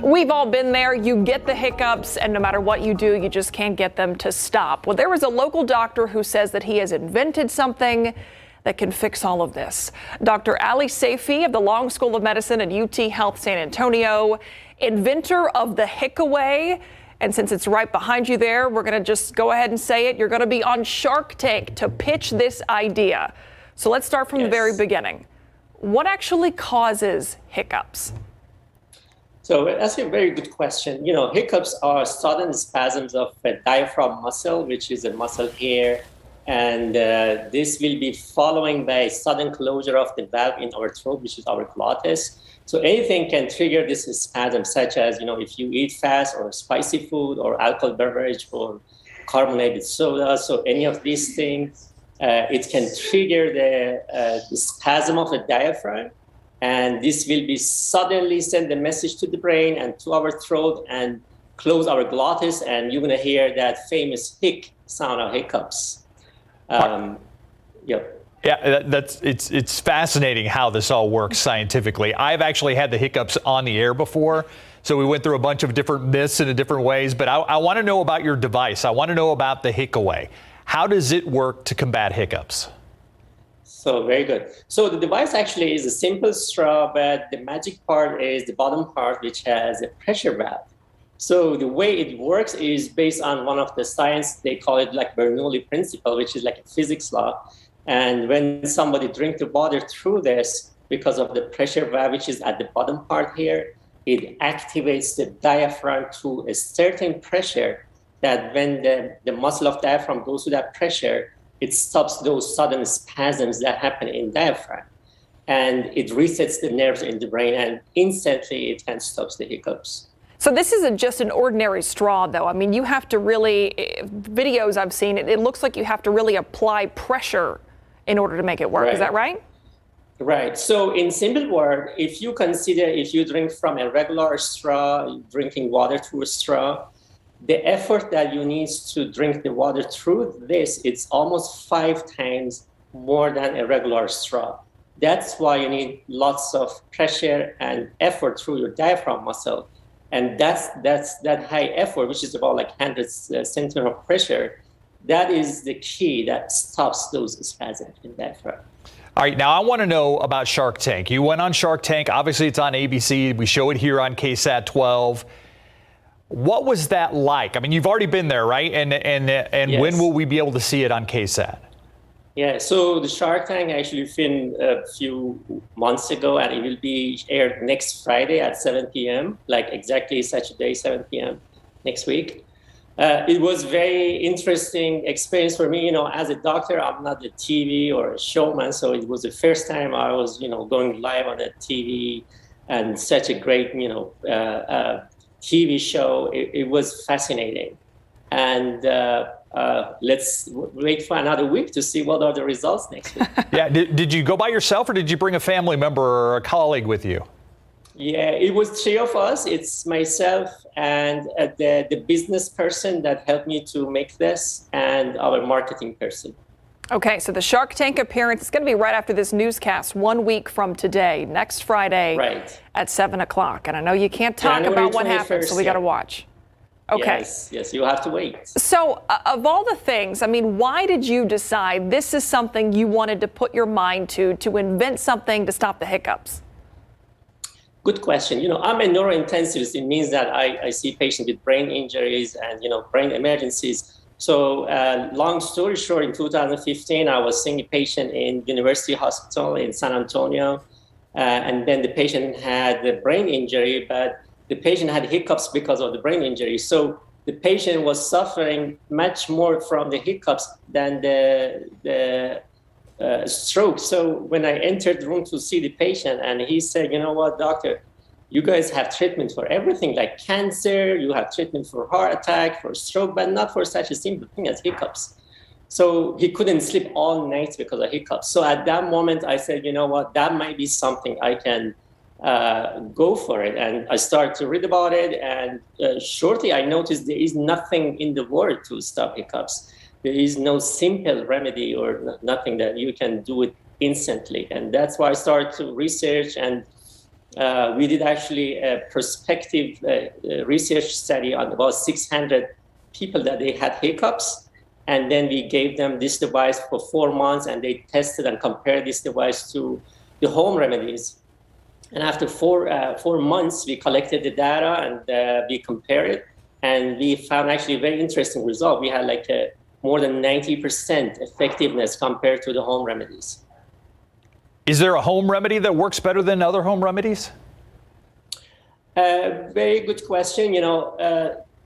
We've all been there. You get the hiccups, and no matter what you do, you just can't get them to stop. Well, there was a local doctor who says that he has invented something that can fix all of this. Dr. Ali Saifi of the Long School of Medicine at UT Health San Antonio, inventor of the HiccAway. And since it's right behind you there, we're going to just go ahead and say it. You're going to be on Shark Tank to pitch this idea. So let's start from the very beginning. What actually causes hiccups? So that's a very good question. Hiccups are sudden spasms of the diaphragm muscle, which is a muscle here. And this will be following by sudden closure of the valve in our throat, which is our glottis. So anything can trigger this spasm, such as, if you eat fast or spicy food or alcohol beverage or carbonated soda. So any of these things, it can trigger the spasm of the diaphragm. And this will be suddenly send a message to the brain and to our throat and close our glottis. And you're going to hear that famous hic sound of hiccups. Yeah, it's fascinating how this all works scientifically. I've actually had the hiccups on the air before, so we went through a bunch of different myths in different ways. But I want to know about your device. I want to know about the HiccAway. How does it work to combat hiccups? So very good. So the device actually is a simple straw, but the magic part is the bottom part, which has a pressure valve. So the way it works is based on one of the science, they call it like Bernoulli principle, which is like a physics law. And when somebody drinks the water through this, because of the pressure valve, which is at the bottom part here, it activates the diaphragm to a certain pressure that when the muscle of diaphragm goes to that pressure, it stops those sudden spasms that happen in diaphragm. And it resets the nerves in the brain, and instantly it can stop the hiccups. So this isn't just an ordinary straw, though. I mean, you have to really, videos I've seen, it looks like you have to really apply pressure in order to make it work. Right. Is that right? Right. So in simple word, if you drink from a regular straw, drinking water through a straw, the effort that you need to drink the water through this, it's almost 5 times more than a regular straw. That's why you need lots of pressure and effort through your diaphragm muscle. And that's that high effort, which is about like 100 centimeters of pressure. That is the key that stops those spasms in diaphragm. All right, now I want to know about Shark Tank. You went on Shark Tank. Obviously, it's on ABC. We show it here on KSAT 12. What was that like? I mean, you've already been there, right? And yes. When will we be able to see it on KSAT? Yeah, so the Shark Tank actually filmed a few months ago, and it will be aired next Friday at 7 p.m., like exactly Saturday, 7 p.m. next week. It was very interesting experience for me. As a doctor, I'm not a TV or a showman, so it was the first time I was, going live on a TV and such a great, TV show. It was fascinating. And let's wait for another week to see what are the results next week. Yeah. Did you go by yourself, or did you bring a family member or a colleague with you? Yeah, it was 3 of us. It's myself and the business person that helped me to make this, and our marketing person. Okay, so the Shark Tank appearance is going to be right after this newscast, 1 week from today, next Friday at 7 o'clock. And I know you can't talk about what happened, so we got to watch. Okay. Yes, you have to wait. So of all the things, I mean, why did you decide this is something you wanted to put your mind to invent something to stop the hiccups? Good question. I'm a neurointensivist. It means that I see patients with brain injuries and, brain emergencies. So long story short, in 2015, I was seeing a patient in University Hospital in San Antonio. And then the patient had a brain injury, but the patient had hiccups because of the brain injury. So the patient was suffering much more from the hiccups than the stroke. So when I entered the room to see the patient, and he said, "You know what, doctor, you guys have treatment for everything, like cancer, you have treatment for heart attack, for stroke, but not for such a simple thing as hiccups." So he couldn't sleep all night because of hiccups. So at that moment, I said, you know what, that might be something I can go for it. And I started to read about it. And shortly, I noticed there is nothing in the world to stop hiccups. There is no simple remedy or nothing that you can do it instantly. And that's why I started to research and we did actually a prospective research study on about 600 people that they had hiccups. And then we gave them this device for 4 months, and they tested and compared this device to the home remedies. And after 4 months, we collected the data and we compared it. And we found actually a very interesting result. We had like a more than 90% effectiveness compared to the home remedies. Is there a home remedy that works better than other home remedies? Very good question.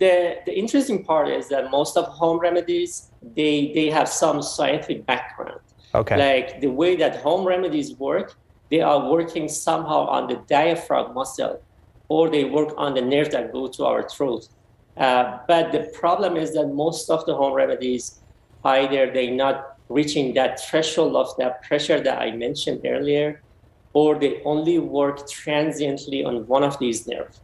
The interesting part is that most of home remedies, they have some scientific background. Okay. Like the way that home remedies work, they are working somehow on the diaphragm muscle, or they work on the nerve that go to our throat. But the problem is that most of the home remedies, either they're not reaching that threshold of that pressure that I mentioned earlier, or they only work transiently on one of these nerves.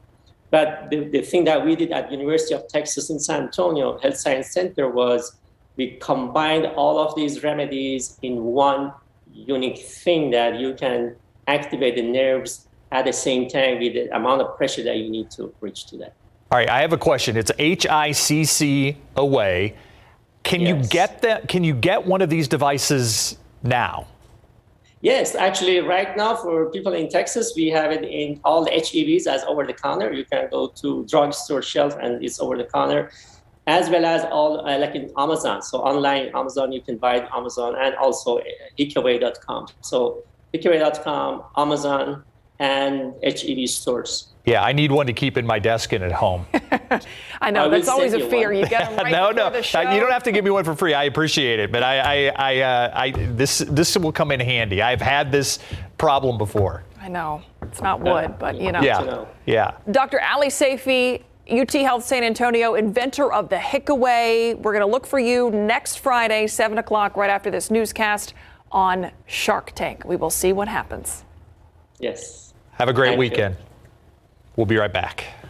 But the thing that we did at University of Texas in San Antonio Health Science Center was we combined all of these remedies in one unique thing that you can activate the nerves at the same time with the amount of pressure that you need to reach to that. All right, I have a question. It's HiccAway. Can you get that? Can you get one of these devices now? Yes, actually, right now for people in Texas, we have it in all the HEBs as over the counter. You can go to drugstore shelf and it's over the counter, as well as all like in Amazon. So online Amazon, you can buy it on Amazon, and also HiccAway.com. So HiccAway.com, Amazon, and HEB stores. Yeah, I need one to keep in my desk and at home. I know, that's always a fear. You get them right before the show. You don't have to give me one for free. I appreciate it, but this will come in handy. I've had this problem before. I know, it's not wood, but Yeah. Dr. Ali Saifi, UT Health San Antonio, inventor of the HiccAway. We're going to look for you next Friday, 7 o'clock, right after this newscast on Shark Tank. We will see what happens. Yes. Have a great weekend. We'll be right back.